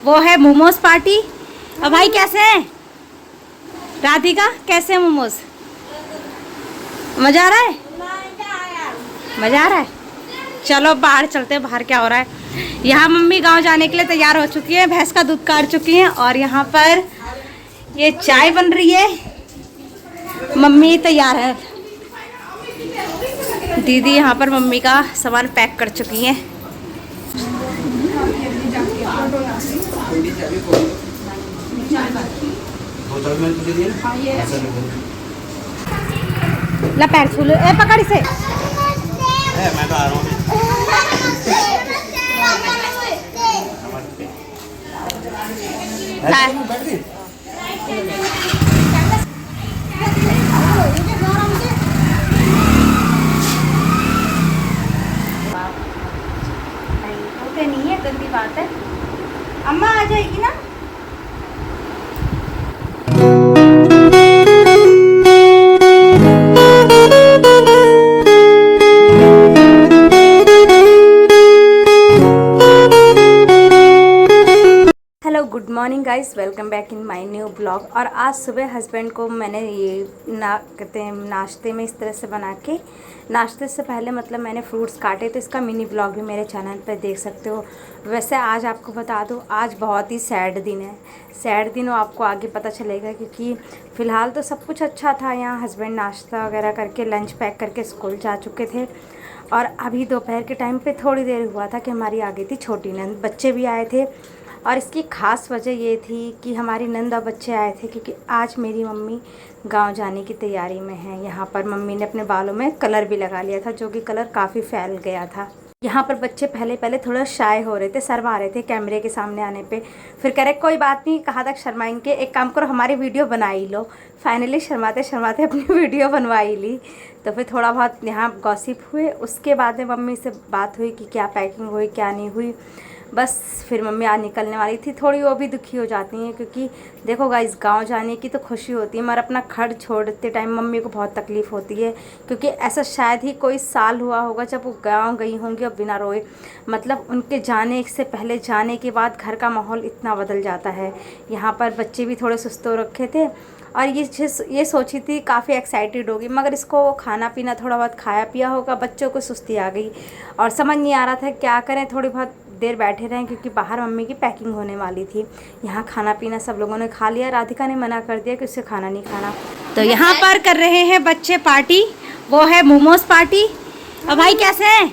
वो है मोमोज पार्टी। अब भाई कैसे हैं? राधिका कैसे हैं मोमोज? मजा आ रहा है? मजा आ रहा है। चलो बाहर चलते हैं, बाहर क्या हो रहा है। यहाँ मम्मी गांव जाने के लिए तैयार हो चुकी है, भैंस का दूध काट चुकी हैं और यहाँ पर ये चाय बन रही है। मम्मी तैयार है। दीदी यहाँ पर मम्मी का सामान पैक कर चुकी हैं। ला पैर छू लो, ए पकड़ इसे। मैं तो आ रहा हूँ। नहीं है, गंदी बात है। अम्मा आ जाएगी ना? Hello good morning guys, welcome back in my new blog. और आज सुबह हस्बैंड को मैंने ये कहते हैं नाश्ते में इस तरह से बना के, नाश्ते से पहले मतलब मैंने फ्रूट्स काटे, तो इसका मिनी ब्लॉग भी मेरे चैनल पर देख सकते हो। वैसे आज आपको बता दूं, आज बहुत ही सैड दिन है। सैड दिन वो आपको आगे पता चलेगा, क्योंकि फ़िलहाल तो सब कुछ अच्छा था। यहाँ हस्बैंड नाश्ता वगैरह करके लंच पैक करके स्कूल जा चुके थे और अभी दोपहर के टाइम पे थोड़ी देर हुआ था कि हमारी आ गई थी छोटी नंद। बच्चे भी आए थे और इसकी ख़ास वजह ये थी कि हमारी नंद और बच्चे आए थे क्योंकि आज मेरी मम्मी गांव जाने की तैयारी में है। यहाँ पर मम्मी ने अपने बालों में कलर भी लगा लिया था, जो कि कलर काफ़ी फैल गया था। यहाँ पर बच्चे पहले थोड़ा शाय हो रहे थे, शर्मा रहे थे कैमरे के सामने आने पे। फिर कह रहे कोई बात नहीं, कहाँ तक शर्माएंगे, एक काम करो हमारी वीडियो बना ही लो। फाइनली शर्माते शर्माते अपनी वीडियो बनवा ही ली। तो फिर थोड़ा बहुत यहाँ गॉसिप हुए, उसके बाद में मम्मी से बात हुई कि क्या पैकिंग हुई क्या नहीं हुई। बस फिर मम्मी आज निकलने वाली थी। थोड़ी वो भी दुखी हो जाती हैं, क्योंकि देखो गाइस, गांव जाने की तो खुशी होती है, मगर अपना घर छोड़ते टाइम मम्मी को बहुत तकलीफ़ होती है। क्योंकि ऐसा शायद ही कोई साल हुआ होगा जब वो गांव गई होंगी और बिना रोए। मतलब उनके जाने से पहले, जाने के बाद घर का माहौल इतना बदल जाता है। यहाँ पर बच्चे भी थोड़े सुस्त हो रखे थे और ये सोची थी काफ़ी एक्साइटेड होगी, मगर इसको खाना पीना थोड़ा बहुत खाया पिया होगा, बच्चों को सुस्ती आ गई और समझ नहीं आ रहा था क्या करें। थोड़ी बहुत देर बैठे रहें क्योंकि बाहर मम्मी की पैकिंग होने वाली थी। यहाँ खाना पीना सब लोगों ने खा लिया। राधिका ने मना कर दिया कि उससे खाना नहीं खाना। तो यहाँ पर कर रहे हैं बच्चे पार्टी, वो है मोमोज पार्टी। अब भाई कैसे हैं?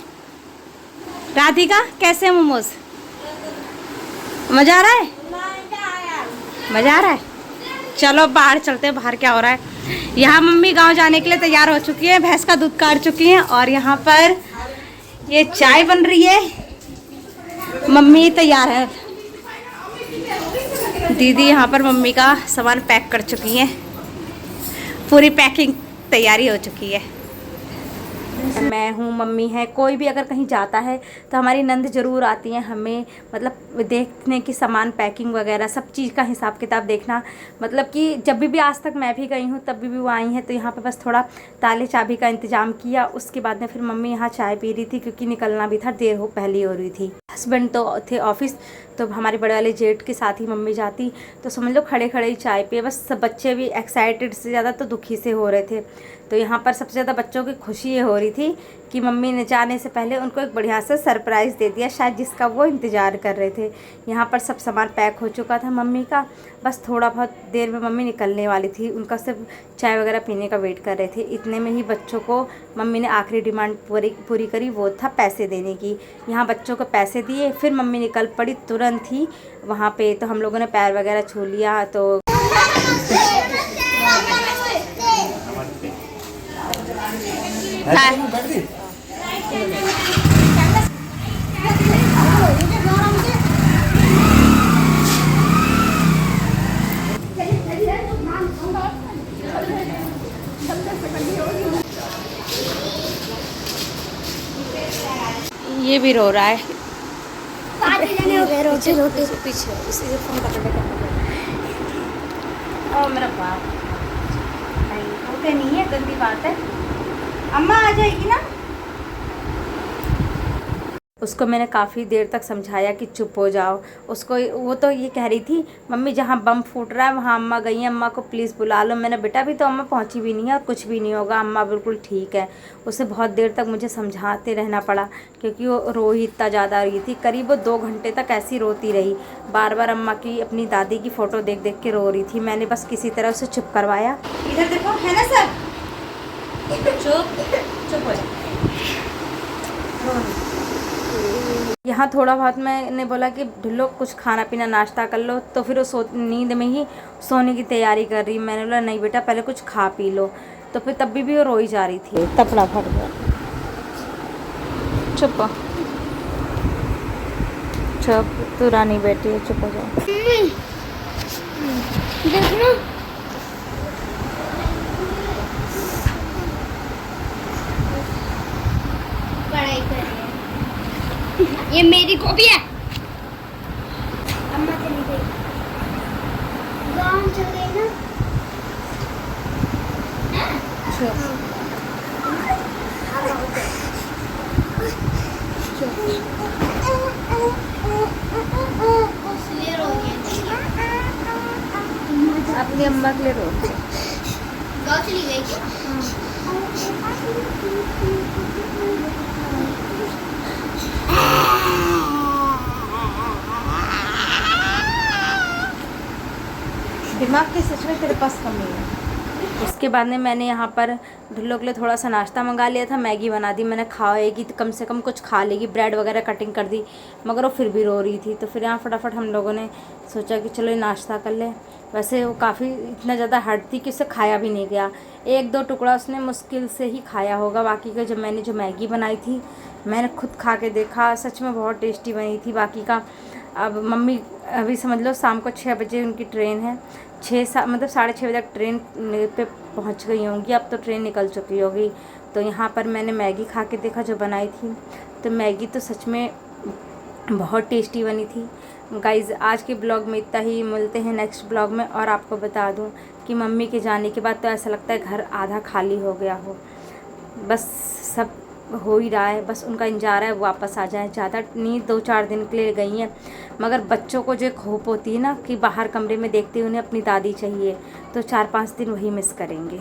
राधिका कैसे हैं मोमोज? मज़ा आ रहा है? मज़ा आ रहा है। चलो बाहर चलते हैं, बाहर क्या हो रहा है। यहाँ मम्मी गांव जाने के लिए तैयार हो चुकी है, भैंस का दूध काट चुकी हैं और यहाँ पर ये चाय बन रही है। मम्मी तैयार है। दीदी यहाँ पर मम्मी का सामान पैक कर चुकी हैं, पूरी पैकिंग तैयारी हो चुकी है। मैं हूँ, मम्मी है, कोई भी अगर कहीं जाता है तो हमारी नंद ज़रूर आती हैं हमें मतलब देखने की, सामान पैकिंग वगैरह सब चीज़ का हिसाब किताब देखना। मतलब कि जब भी आज तक मैं भी गई हूँ तब भी वो आई हैं, तो यहाँ पे बस थोड़ा ताले चाबी का इंतज़ाम किया। उसके बाद में फिर मम्मी यहाँ चाय पी रही थी, क्योंकि निकलना भी था, देर पहले हो रही थी। हस्बैंड तो थे ऑफिस, तो हमारे बड़े वाले जेठ के साथ ही मम्मी जाती, तो समझ लो खड़े खड़े ही चाय पिए। बस सब बच्चे भी एक्साइटेड से ज़्यादा तो दुखी से हो रहे थे। तो यहाँ पर सबसे ज़्यादा बच्चों की खुशी ये हो रही थी कि मम्मी ने जाने से पहले उनको एक बढ़िया सा सरप्राइज़ दे दिया, शायद जिसका वो इंतज़ार कर रहे थे। यहाँ पर सब सामान पैक हो चुका था मम्मी का, बस थोड़ा बहुत देर में मम्मी निकलने वाली थी। उनका सिर्फ चाय वगैरह पीने का वेट कर रहे थे। इतने में ही बच्चों को मम्मी ने आखिरी डिमांड पूरी करी, वो था पैसे देने की। यहाँ बच्चों को पैसे दिए, फिर मम्मी निकल पड़ी तुरंत ही वहाँ पे। तो हम लोगों ने पैर वगैरह छू लिया। तो ये भी रो रहा है। पीछे इसी से फोन पकड़ के ओ मेरा बाप, नहीं होते नहीं है, गंदी बात है। अम्मा आ जाएगी ना? उसको मैंने काफ़ी देर तक समझाया कि चुप हो जाओ। उसको वो तो ये कह रही थी मम्मी जहाँ बम फूट रहा है वहाँ अम्मा गई हैं, अम्मा को प्लीज़ बुला लो। मैंने बेटा भी तो अम्मा पहुँची भी नहीं है और कुछ भी नहीं होगा, अम्मा बिल्कुल ठीक है। उसे बहुत देर तक मुझे समझाते रहना पड़ा क्योंकि वो रो ही इतना ज़्यादा रही थी। करीब वो 2 घंटे तक ऐसी रोती रही, बार बार अम्मा की अपनी दादी की फ़ोटो देख देख के रो रही थी। मैंने बस किसी तरह उसे चुप करवाया। इधर देखो, है ना सब, चुप चुप हो जाओ। यहाँ थोड़ा बहुत मैंने बोला कि ढिल्लो कुछ खाना पीना नाश्ता कर लो, तो फिर वो नींद में ही सोने की तैयारी कर रही। मैंने बोला नहीं बेटा पहले कुछ खा पी लो, तो फिर तब भी वो रोई जा रही थी। तपड़ा फट गया। चुप चुप, तू रानी बेटी है, चुप हो जाओ। देखना पढ़ाई कर रही है। ये मेरी कॉपी है। अम्मा चली गई, गाँव चल गई ना। इसलिए रो रही है। अपनी अम्मा के लिए रो। गाँव चली गई क्या? दिमाग के सच में तेरे पास कमी है। उसके बाद में मैंने यहाँ पर ढिल्लो के लिए थोड़ा सा नाश्ता मंगा लिया था, मैगी बना दी। मैंने खाएगी तो कम से कम कुछ खा लेगी, ब्रेड वगैरह कटिंग कर दी, मगर वो फिर भी रो रही थी। तो फिर यहाँ फटाफट हम लोगों ने सोचा कि चलो ये नाश्ता कर ले। वैसे वो काफ़ी इतना ज़्यादा हार्ड थी कि उसे खाया भी नहीं गया, 1-2 टुकड़ा उसने मुश्किल से ही खाया होगा। बाकी का जब मैंने जो मैगी बनाई थी मैंने खुद खा के देखा, सच में बहुत टेस्टी बनी थी। बाकी का अब मम्मी अभी समझ लो शाम को 6 बजे उनकी ट्रेन है, 6 मतलब 6:30 बजे तक ट्रेन पे पहुंच गई होंगी। अब तो ट्रेन निकल चुकी होगी। तो यहाँ पर मैंने मैगी खा के देखा जो बनाई थी, तो मैगी तो सच में बहुत टेस्टी बनी थी। गाइज़ आज के ब्लॉग में इतना ही, मिलते हैं नेक्स्ट ब्लॉग में। और आपको बता दूँ कि मम्मी के जाने के बाद तो ऐसा लगता है घर आधा खाली हो गया हो। बस सब हो ही रहा है, बस उनका इंतजार है वापस आ जाए। ज़्यादा नहीं, 2-4 दिन के लिए गई हैं, मगर बच्चों को जो होप होती है ना कि बाहर कमरे में देखते उन्हें अपनी दादी चाहिए, तो 4-5 दिन वही मिस करेंगे।